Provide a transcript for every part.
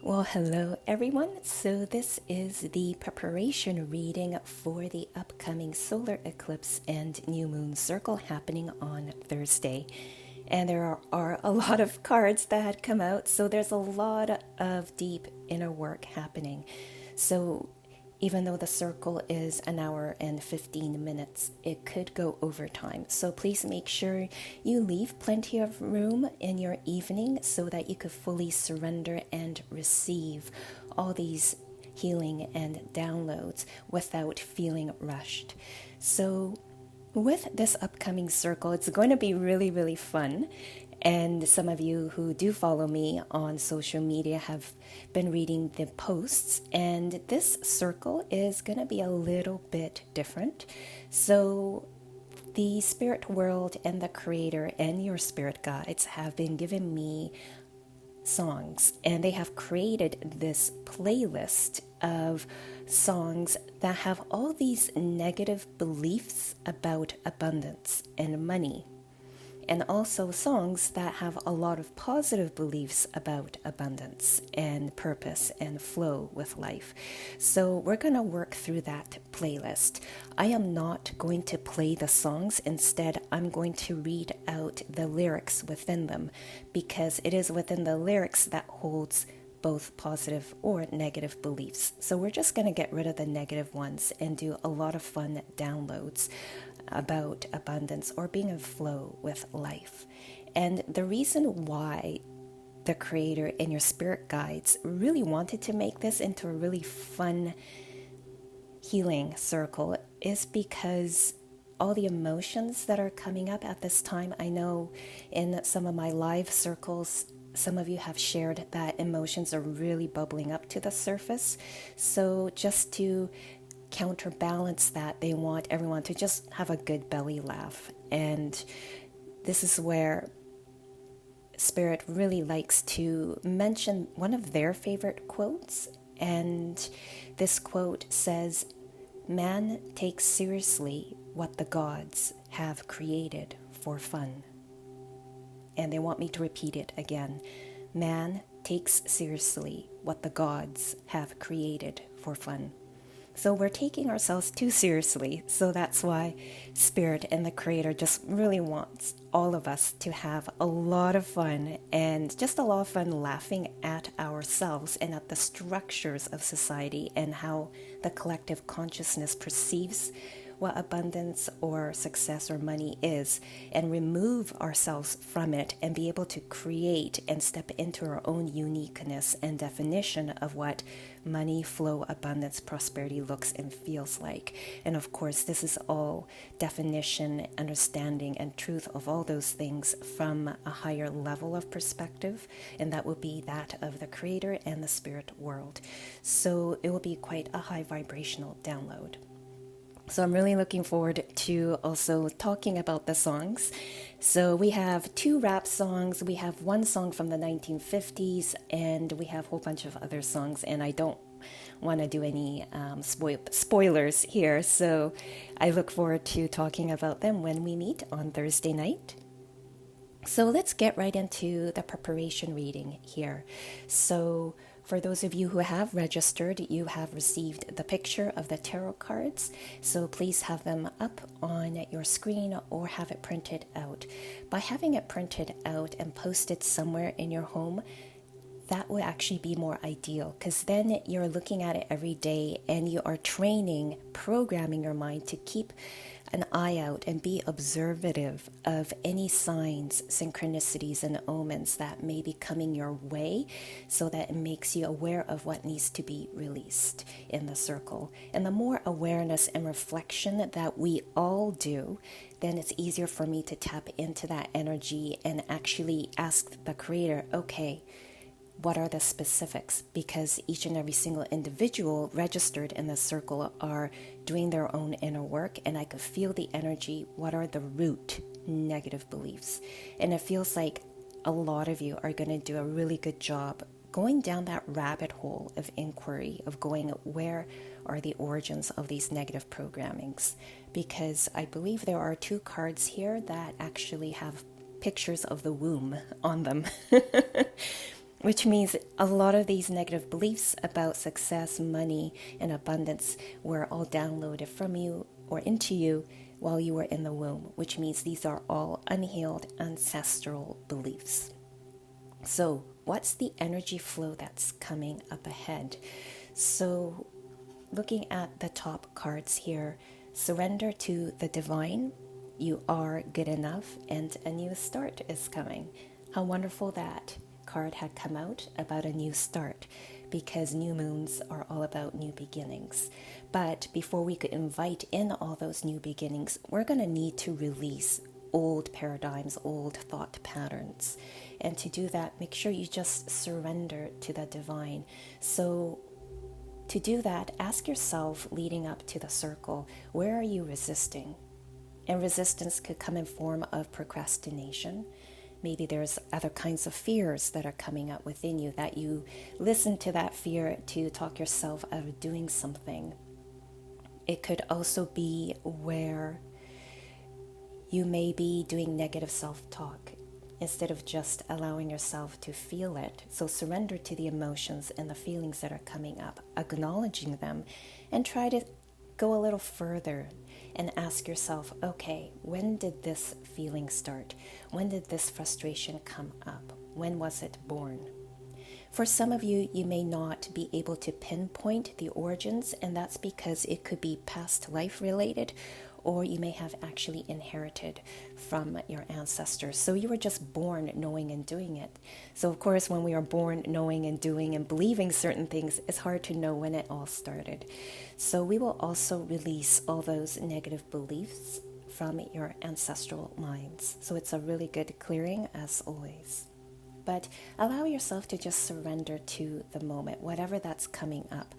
Well, hello everyone. So, this is the preparation reading for the upcoming solar eclipse and new moon circle happening on Thursday. And there are a lot of cards that had come out, so there's a lot of deep inner work happening. So, even though the circle is an hour and 15 minutes, it could go over time. So please make sure you leave plenty of room in your evening so that you could fully surrender and receive all these healing and downloads without feeling rushed. So with this upcoming circle, it's going to be really, really fun. And some of you who do follow me on social media have been reading the posts, and this circle is going to be a little bit different. So, the spirit world and the creator and your spirit guides have been giving me songs, and they have created this playlist of songs that have all these negative beliefs about abundance and money, and also songs that have a lot of positive beliefs about abundance and purpose and flow with life. So we're going to work through that playlist. I am not going to play the songs. Instead, I'm going to read out the lyrics within them, because it is within the lyrics that holds both positive or negative beliefs. So we're just going to get rid of the negative ones and do a lot of fun downloads about abundance or being in flow with life. And the reason why the creator and your spirit guides really wanted to make this into a really fun healing circle is because all the emotions that are coming up at this time. I know in some of my live circles, some of you have shared that emotions are really bubbling up to the surface. So just to counterbalance that, they want everyone to just have a good belly laugh. And this is where Spirit really likes to mention one of their favorite quotes. And this quote says, "Man takes seriously what the gods have created for fun." And they want me to repeat it again. Man takes seriously what the gods have created for fun. So we're taking ourselves too seriously. So that's why Spirit and the Creator just really wants all of us to have a lot of fun, and just a lot of fun laughing at ourselves and at the structures of society and how the collective consciousness perceives what abundance or success or money is, and remove ourselves from it and be able to create and step into our own uniqueness and definition of what money, flow, abundance, prosperity looks and feels like. And of course, this is all definition, understanding, and truth of all those things from a higher level of perspective, and that will be that of the Creator and the spirit world. So it will be quite a high vibrational download. So I'm really looking forward to also talking about the songs. So we have 2 rap songs. We have one song from the 1950s, and we have a whole bunch of other songs. And I don't want to do any spoilers here. So I look forward to talking about them when we meet on Thursday night. So let's get right into the preparation reading here. So for those of you who have registered, you have received the picture of the tarot cards. So please have them up on your screen or have it printed out. By having it printed out and posted somewhere in your home, that would actually be more ideal, because then you're looking at it every day and you are training, programming your mind to keep an eye out and be observative of any signs, synchronicities, and omens that may be coming your way, so that it makes you aware of what needs to be released in the circle. And the more awareness and reflection that we all do, then it's easier for me to tap into that energy and actually ask the Creator, okay, what are the specifics? Because each and every single individual registered in the circle are doing their own inner work, and I could feel the energy. What are the root negative beliefs? And it feels like a lot of you are going to do a really good job going down that rabbit hole of inquiry, of going, where are the origins of these negative programmings? Because I believe there are 2 cards here that actually have pictures of the womb on them. which means a lot of these negative beliefs about success, money, and abundance were all downloaded from you or into you while you were in the womb, which means these are all unhealed ancestral beliefs. So, what's the energy flow that's coming up ahead? So, looking at the top cards here, surrender to the divine, you are good enough, and a new start is coming. How wonderful that card had come out about a new start, because new moons are all about new beginnings. But before we could invite in all those new beginnings, we're going to need to release old paradigms, old thought patterns. And to do that, make sure you just surrender to the divine. So to do that, ask yourself leading up to the circle, where are you resisting? And resistance could come in form of procrastination. Maybe there's other kinds of fears that are coming up within you that you listen to that fear to talk yourself out of doing something. It could also be where you may be doing negative self-talk instead of just allowing yourself to feel it. So surrender to the emotions and the feelings that are coming up, acknowledging them, and try to go a little further and ask yourself, okay, when did this feeling start? When did this frustration come up? When was it born? For some of you, you may not be able to pinpoint the origins, and that's because it could be past life related, or you may have actually inherited from your ancestors. So you were just born knowing and doing it. So of course, when we are born knowing and doing and believing certain things, it's hard to know when it all started. So we will also release all those negative beliefs from your ancestral minds. So it's a really good clearing as always. But allow yourself to just surrender to the moment, whatever that's coming up,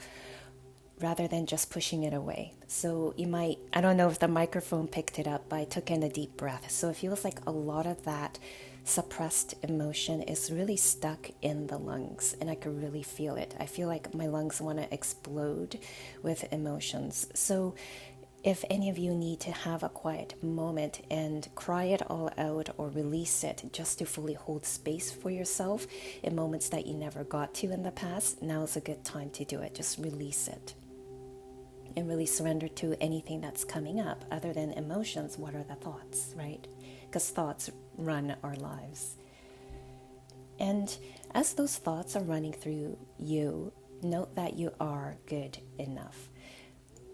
rather than just pushing it away. So you might, I don't know if the microphone picked it up, but I took in a deep breath. So it feels like a lot of that suppressed emotion is really stuck in the lungs, and I could really feel it. I feel like my lungs want to explode with emotions. So if any of you need to have a quiet moment and cry it all out or release it just to fully hold space for yourself in moments that you never got to in the past, now is a good time to do it. Just release it and really surrender to anything that's coming up. Other than emotions, what are the thoughts, right? Because thoughts run our lives. And as those thoughts are running through you, note that you are good enough.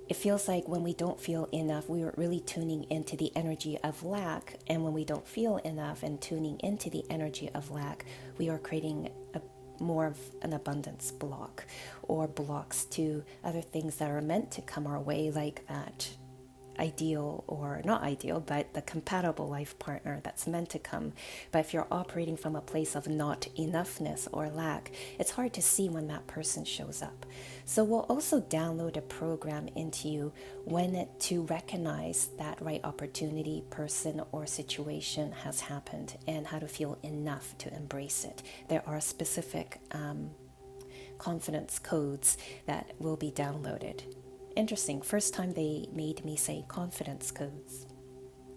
It feels like when we don't feel enough, we are really tuning into the energy of lack. And when we don't feel enough and tuning into the energy of lack, we are creating more of an abundance block, or blocks to other things that are meant to come our way, like that ideal, or not ideal, but the compatible life partner that's meant to come. But if you're operating from a place of not enoughness or lack, it's hard to see when that person shows up. So we'll also download a program into you when to recognize that right opportunity, person, or situation has happened, and how to feel enough to embrace it. There are specific confidence codes that will be downloaded. Interesting. First time they made me say confidence codes.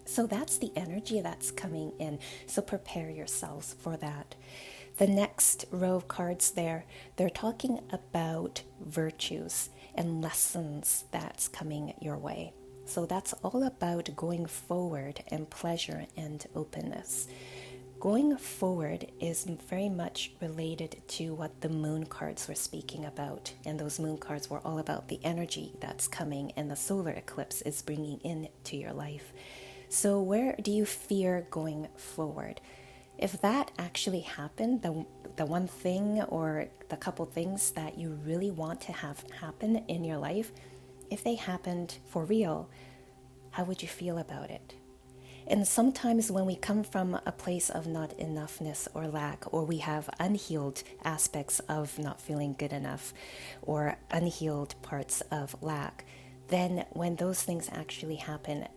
So that's the energy that's coming in. So prepare yourselves for that. The next row of cards there, they're talking about virtues and lessons that's coming your way. So that's all about going forward and pleasure and openness. Going forward is very much related to what the moon cards were speaking about. And those moon cards were all about the energy that's coming and the solar eclipse is bringing into your life. So where do you fear going forward? If that actually happened, the one thing or the couple things that you really want to have happen in your life, if they happened for real, how would you feel about it? And sometimes when we come from a place of not enoughness or lack, or we have unhealed aspects of not feeling good enough, or unhealed parts of lack, then when those things actually happen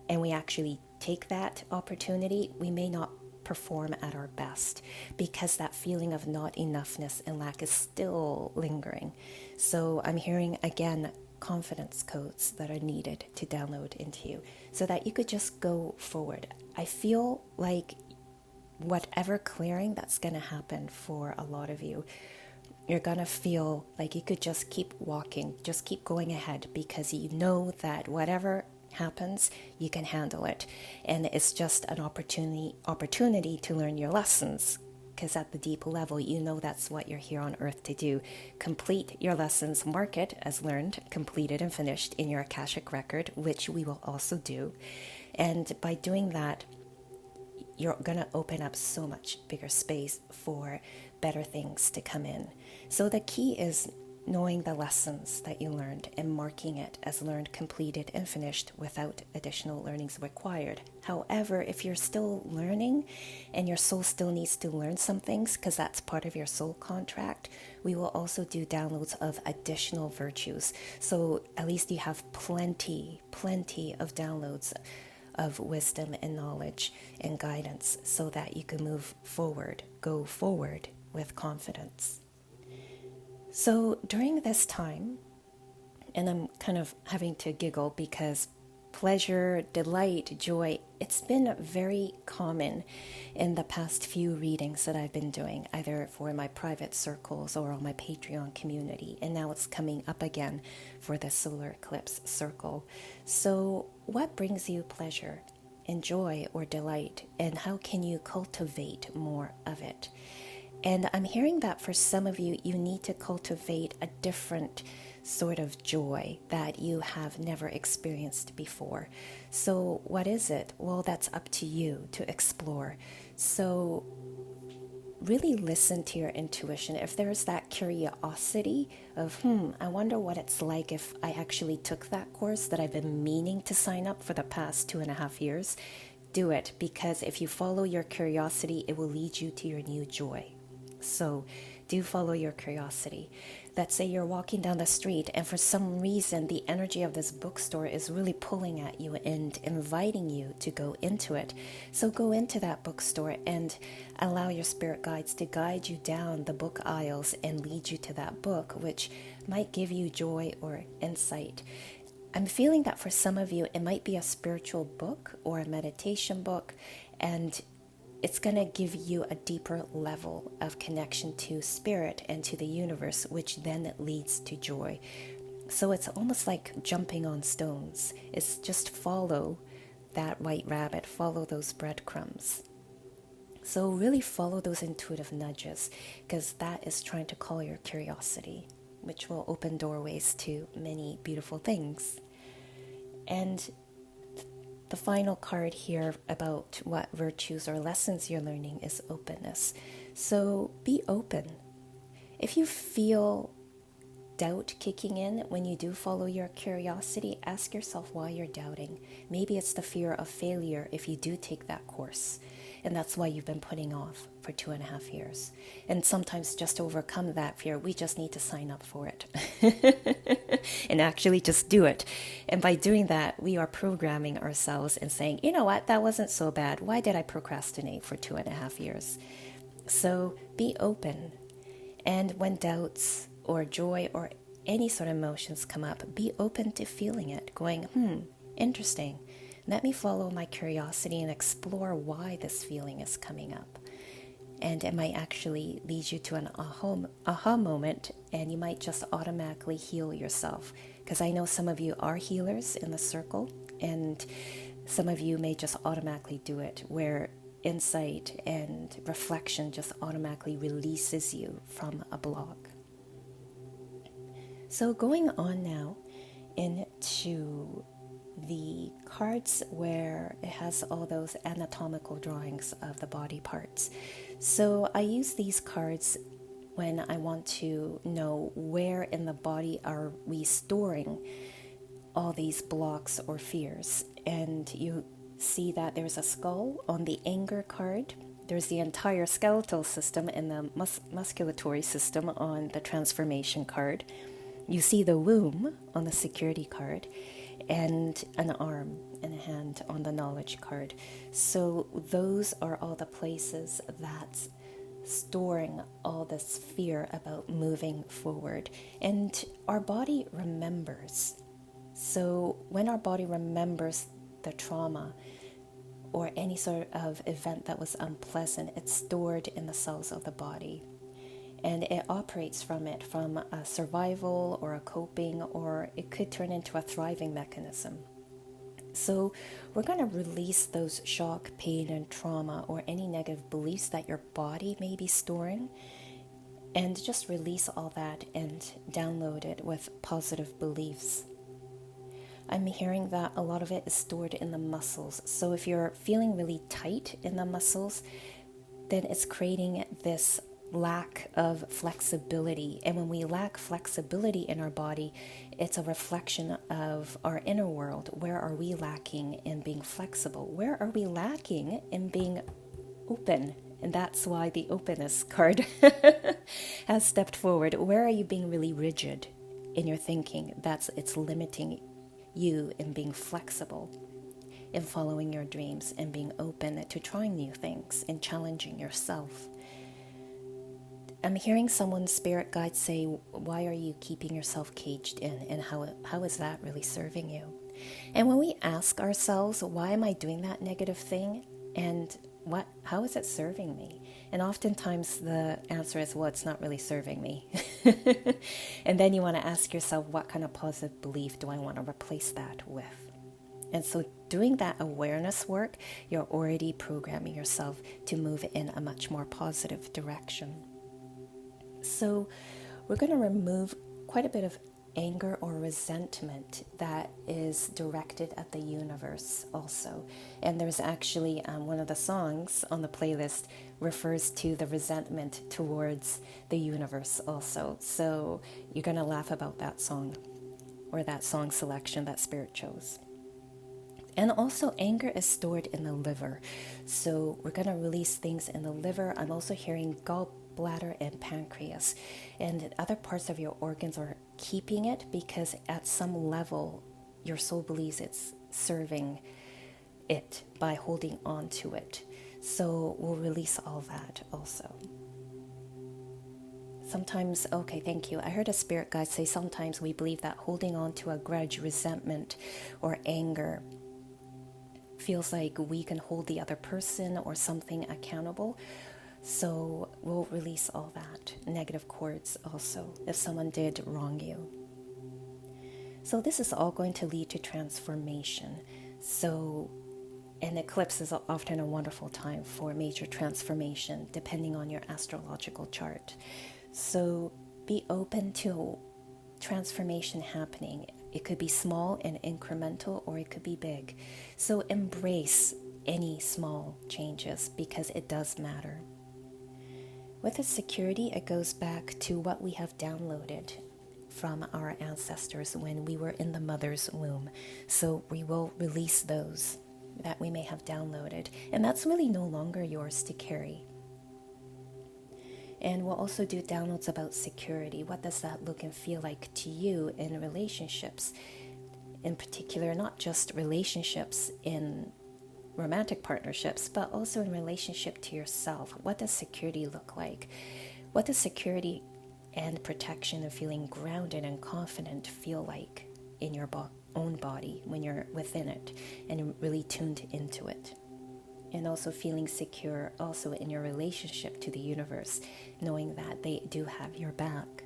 and we actually take that opportunity, we may not perform at our best because that feeling of not enoughness and lack is still lingering. So I'm hearing again confidence codes that are needed to download into you so that you could just go forward. I feel like whatever clearing that's going to happen for a lot of you, you're going to feel like you could just keep walking, just keep going ahead, because you know that whatever happens, you can handle it. And it's just an opportunity to learn your lessons, because at the deep level, you know that's what you're here on earth to do. Complete your lessons, mark it as learned, completed, and finished in your Akashic record, which we will also do. And by doing that, you're going to open up so much bigger space for better things to come in. So the key is knowing the lessons that you learned and marking it as learned, completed, and finished without additional learnings required. However, if you're still learning and your soul still needs to learn some things, because that's part of your soul contract, we will also do downloads of additional virtues. So at least you have plenty of downloads of wisdom and knowledge and guidance, so that you can move forward, go forward with confidence. So during this time, and I'm kind of having to giggle because pleasure, delight, joy, it's been very common in the past few readings that I've been doing, either for my private circles or on my Patreon community, and now it's coming up again for the solar eclipse circle. So what brings you pleasure and joy or delight, and how can you cultivate more of it? And I'm hearing that for some of you, you need to cultivate a different sort of joy that you have never experienced before. So what is it? Well, that's up to you to explore. So really listen to your intuition. If there's that curiosity of, I wonder what it's like if I actually took that course that I've been meaning to sign up for the past 2.5 years, do it. Because if you follow your curiosity, it will lead you to your new joy. So do follow your curiosity. Let's say you're walking down the street and for some reason the energy of this bookstore is really pulling at you and inviting you to go into it. So go into that bookstore and allow your spirit guides to guide you down the book aisles and lead you to that book, which might give you joy or insight. I'm feeling that for some of you, it might be a spiritual book or a meditation book, and it's going to give you a deeper level of connection to spirit and to the universe, which then leads to joy. So it's almost like jumping on stones. It's just follow that white rabbit, follow those breadcrumbs. So really follow those intuitive nudges, because that is trying to call your curiosity, which will open doorways to many beautiful things. And the final card here about what virtues or lessons you're learning is openness. So be open. If you feel doubt kicking in when you do follow your curiosity, ask yourself why you're doubting. Maybe it's the fear of failure if you do take that course, and that's why you've been putting off for 2.5 years. And sometimes just to overcome that fear, we just need to sign up for it and actually just do it. And by doing that, we are programming ourselves and saying, you know what, that wasn't so bad. Why did I procrastinate for 2.5 years? So be open. And when doubts or joy or any sort of emotions come up, be open to feeling it, going, interesting. Let me follow my curiosity and explore why this feeling is coming up. And it might actually lead you to an aha moment, and you might just automatically heal yourself. Because I know some of you are healers in the circle, and some of you may just automatically do it, where insight and reflection just automatically releases you from a block. So going on now into the cards where it has all those anatomical drawings of the body parts. So I use these cards when I want to know where in the body are we storing all these blocks or fears. And you see that there's a skull on the anger card. There's the entire skeletal system and the musculatory system on the transformation card. You see the womb on the security card, and an arm and a hand on the knowledge card. So those are all the places that's storing all this fear about moving forward. And our body remembers. So when our body remembers the trauma or any sort of event that was unpleasant, it's stored in the cells of the body. And it operates from a survival or a coping, or it could turn into a thriving mechanism. So we're going to release those shock, pain, and trauma, or any negative beliefs that your body may be storing, and just release all that and download it with positive beliefs. I'm hearing that a lot of it is stored in the muscles. So if you're feeling really tight in the muscles, then it's creating this lack of flexibility. And when we lack flexibility in our body, it's a reflection of our inner world. Where are we lacking in being flexible? Where are we lacking in being open? And that's why the openness card has stepped forward. Where are you being really rigid in your thinking? It's limiting you in being flexible, in following your dreams, and being open to trying new things and challenging yourself. I'm hearing someone's spirit guide say, why are you keeping yourself caged in, and how is that really serving you? And when we ask ourselves, why am I doing that negative thing, and how is it serving me? And oftentimes the answer is, well, it's not really serving me. And then you want to ask yourself, what kind of positive belief do I want to replace that with? And so doing that awareness work, you're already programming yourself to move in a much more positive direction. So we're going to remove quite a bit of anger or resentment that is directed at the universe also. And there's actually one of the songs on the playlist refers to the resentment towards the universe also. So you're going to laugh about that song, or that song selection that Spirit chose. And also anger is stored in the liver. So we're going to release things in the liver. I'm also hearing gallbladder and pancreas. And other parts of your organs are keeping it because at some level your soul believes it's serving it by holding on to it. So we'll release all that also. Sometimes, okay, thank you. I heard a spirit guide say sometimes we believe that holding on to a grudge, resentment, or anger feels like we can hold the other person or something accountable. So we'll release all that. Negative cords also, if someone did wrong you. So this is all going to lead to transformation. So an eclipse is often a wonderful time for major transformation, depending on your astrological chart. So be open to transformation happening. It could be small and incremental, or it could be big. So embrace any small changes because it does matter. With the security, it goes back to what we have downloaded from our ancestors when we were in the mother's womb. So we will release those that we may have downloaded. And that's really no longer yours to carry. And we'll also do downloads about security. What does that look and feel like to you in relationships? In particular, not just relationships in romantic partnerships, but also in relationship to yourself. What does security look like? What does security and protection and feeling grounded and confident feel like in your own body when you're within it and really tuned into it? And also feeling secure also in your relationship to the universe, knowing that they do have your back.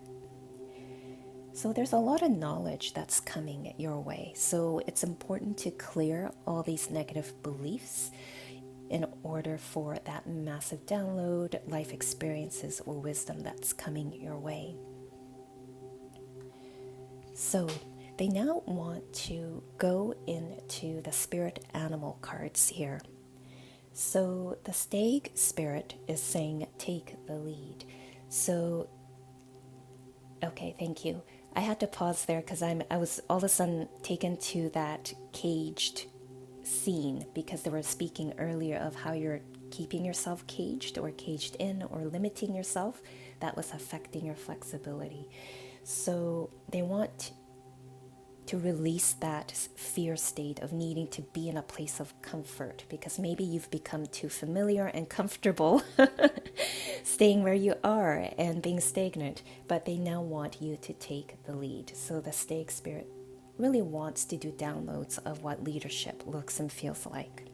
So there's a lot of knowledge that's coming your way. So it's important to clear all these negative beliefs in order for that massive download, life experiences, or wisdom that's coming your way. So they now want to go into the spirit animal cards here. So the stag spirit is saying, take the lead. So, okay, thank you. I had to pause there because I was all of a sudden taken to that caged scene because they were speaking earlier of how you're keeping yourself caged or caged in or limiting yourself. That was affecting your flexibility. So they want to release that fear state of needing to be in a place of comfort because maybe you've become too familiar and comfortable staying where you are and being stagnant, but they now want you to take the lead. So the stag spirit really wants to do downloads of what leadership looks and feels like.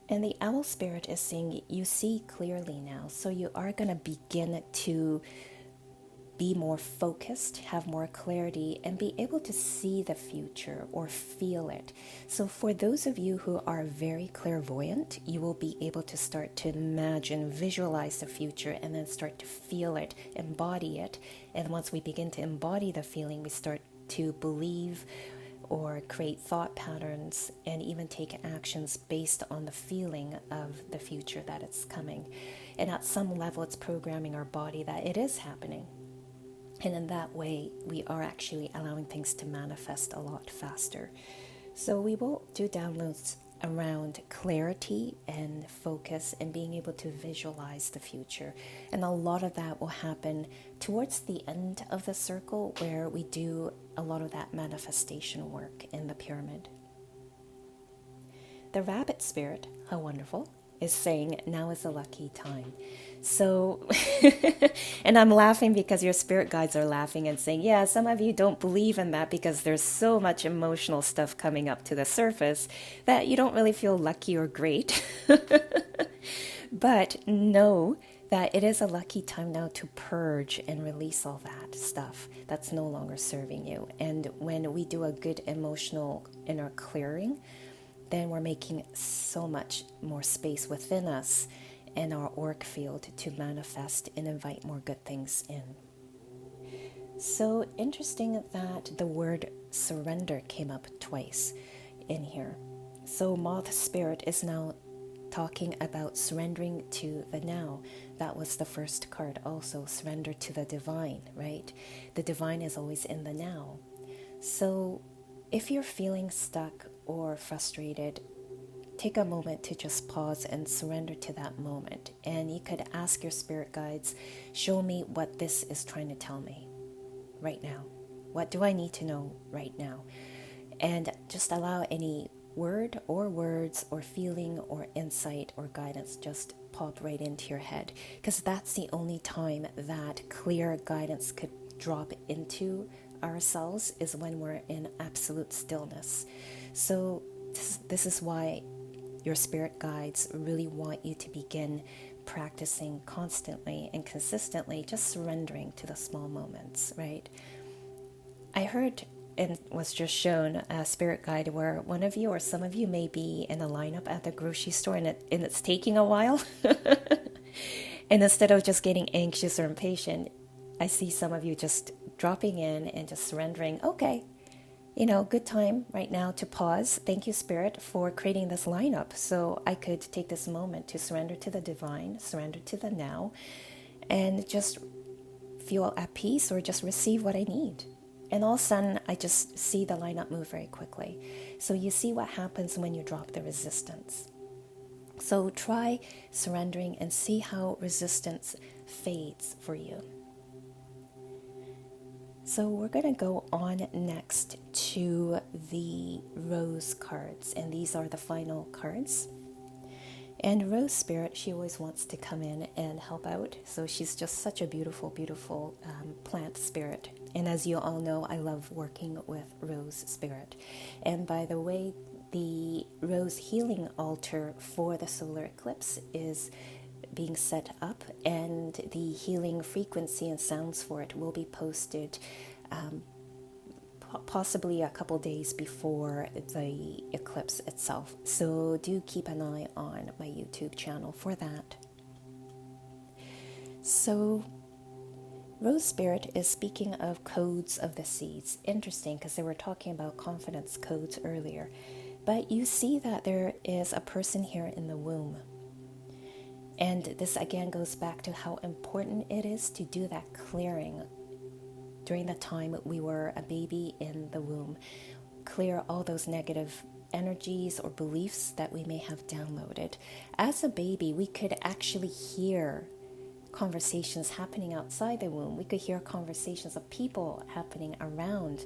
And the owl spirit is saying you see clearly now. So you are going to begin to be more focused, have more clarity, and be able to see the future or feel it. So, for those of you who are very clairvoyant, you will be able to start to imagine, visualize the future, and then start to feel it, embody it. And once we begin to embody the feeling, we start to believe or create thought patterns and even take actions based on the feeling of the future that it's coming. And at some level, it's programming our body that it is happening. And in that way, we are actually allowing things to manifest a lot faster. So we will do downloads around clarity and focus and being able to visualize the future. And a lot of that will happen towards the end of the circle, where we do a lot of that manifestation work in the pyramid. The rabbit spirit, how wonderful, is saying now is a lucky time. So, and I'm laughing because your spirit guides are laughing and saying, yeah, some of you don't believe in that because there's so much emotional stuff coming up to the surface that you don't really feel lucky or great. But know that it is a lucky time now to purge and release all that stuff that's no longer serving you. And when we do a good emotional inner clearing, then we're making so much more space within us and our auric field to manifest and invite more good things in. So interesting that the word surrender came up twice in here. So Moth Spirit is now talking about surrendering to the now. That was the first card also, surrender to the divine, right? The divine is always in the now. So if you're feeling stuck or frustrated, take a moment to just pause and surrender to that moment. And you could ask your spirit guides, show me what this is trying to tell me right now. What do I need to know right now? And just allow any word or words or feeling or insight or guidance just pop right into your head, because that's the only time that clear guidance could drop into ourselves, is when we're in absolute stillness. So this is why your spirit guides really want you to begin practicing constantly and consistently, just surrendering to the small moments, right? I heard and was just shown a spirit guide where one of you or some of you may be in a lineup at the grocery store and it's taking a while. And instead of just getting anxious or impatient, I see some of you just dropping in and just surrendering. Okay, good time right now to pause. Thank you, Spirit, for creating this lineup so I could take this moment to surrender to the divine, surrender to the now, and just feel at peace or just receive what I need. And all of a sudden, I just see the lineup move very quickly. So you see what happens when you drop the resistance. So try surrendering and see how resistance fades for you. So we're going to go on next to the Rose cards, and these are the final cards. And Rose Spirit, she always wants to come in and help out. So she's just such a beautiful, beautiful plant spirit. And as you all know, I love working with Rose Spirit. And by the way, the Rose Healing Altar for the solar eclipse is being set up, and the healing frequency and sounds for it will be posted possibly a couple days before the eclipse itself. So do keep an eye on my YouTube channel for that. So Rose Spirit is speaking of codes of the seeds. Interesting, because they were talking about confidence codes earlier. But you see that there is a person here in the womb. And this again goes back to how important it is to do that clearing during the time we were a baby in the womb. Clear all those negative energies or beliefs that we may have downloaded. As a baby, we could actually hear conversations happening outside the womb. We could hear conversations of people happening around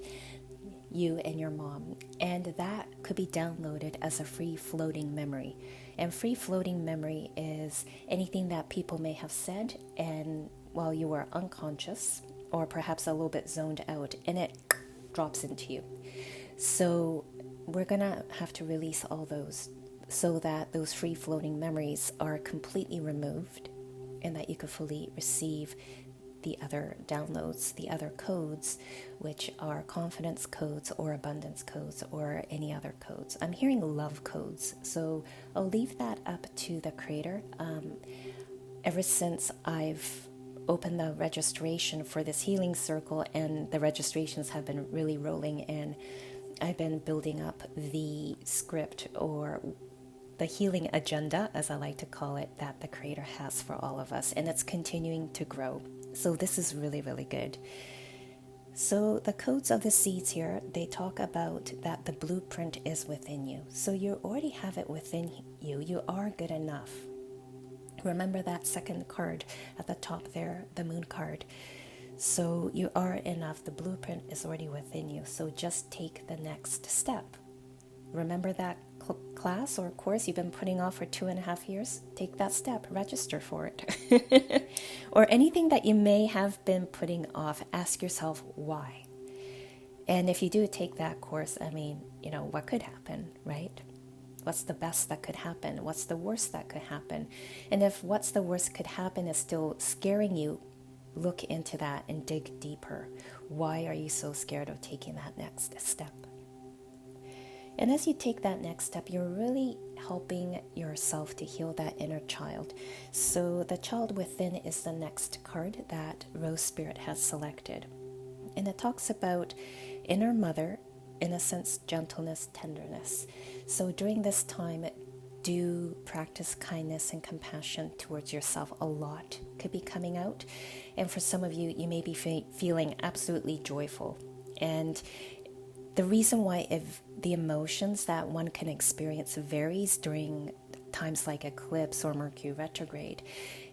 you and your mom, and that could be downloaded as a free floating memory. And free floating memory is anything that people may have said and while you were unconscious or perhaps a little bit zoned out, and it drops into you. So we're gonna have to release all those so that those free floating memories are completely removed and that you can fully receive the other downloads, the other codes, which are confidence codes or abundance codes or any other codes. I'm hearing love codes, so I'll leave that up to the creator. Ever since I've opened the registration for this healing circle, and the registrations have been really rolling, and I've been building up the script or the healing agenda, as I like to call it, that the creator has for all of us, and it's continuing to grow. So this is really, really good. So the codes of the seeds here, they talk about that the blueprint is within you. So you already have it within you. You are good enough. Remember that second card at the top there, the moon card. So you are enough. The blueprint is already within you. So just take the next step. Remember that class or course you've been putting off for 2.5 years? Take that step, register for it. Or anything that you may have been putting off, ask yourself why. And if you do take that course, I mean, what could happen, right? What's the best that could happen? What's the worst that could happen? And if what's the worst could happen is still scaring you, look into that and dig deeper. Why are you so scared of taking that next step? And as you take that next step, you're really helping yourself to heal that inner child. So the child within is the next card that Rose Spirit has selected. And it talks about inner mother, innocence, gentleness, tenderness. So during this time, do practice kindness and compassion towards yourself. A lot could be coming out. And for some of you, you may be feeling absolutely joyful. And the reason why if the emotions that one can experience varies during times like eclipse or Mercury retrograde,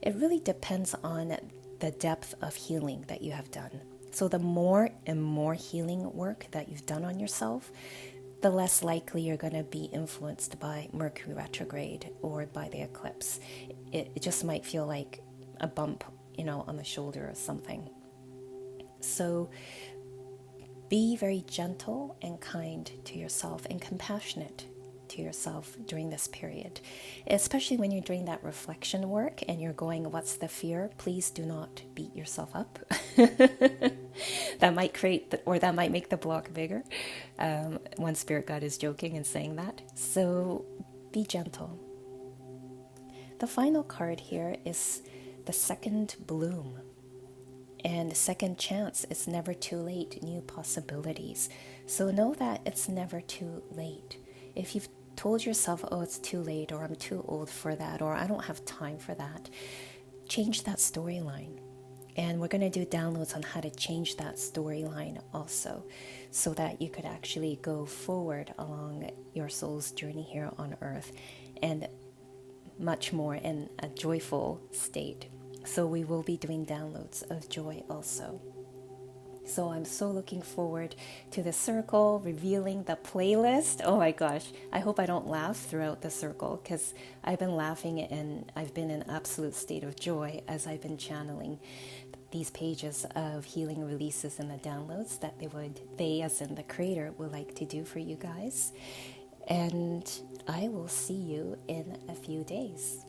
it really depends on the depth of healing that you have done. So the more and more healing work that you've done on yourself, the less likely you're going to be influenced by Mercury retrograde or by the eclipse. It just might feel like a bump, on the shoulder or something. So be very gentle and kind to yourself and compassionate to yourself during this period, especially when you're doing that reflection work and you're going, what's the fear? Please do not beat yourself up. That might that might make the block bigger. One spirit guide is joking and saying that. So be gentle. The final card here is the second bloom. And second chance, it's never too late, new possibilities. So know that it's never too late. If you've told yourself, oh, it's too late, or I'm too old for that, or I don't have time for that, change that storyline. And we're going to do downloads on how to change that storyline also, so that you could actually go forward along your soul's journey here on earth and much more in a joyful state. So we will be doing downloads of joy also. So I'm so looking forward to the circle, revealing the playlist. Oh my gosh, I hope I don't laugh throughout the circle, because I've been laughing and I've been in absolute state of joy as I've been channeling these pages of healing releases and the downloads that they as in the creator would like to do for you guys. And I will see you in a few days.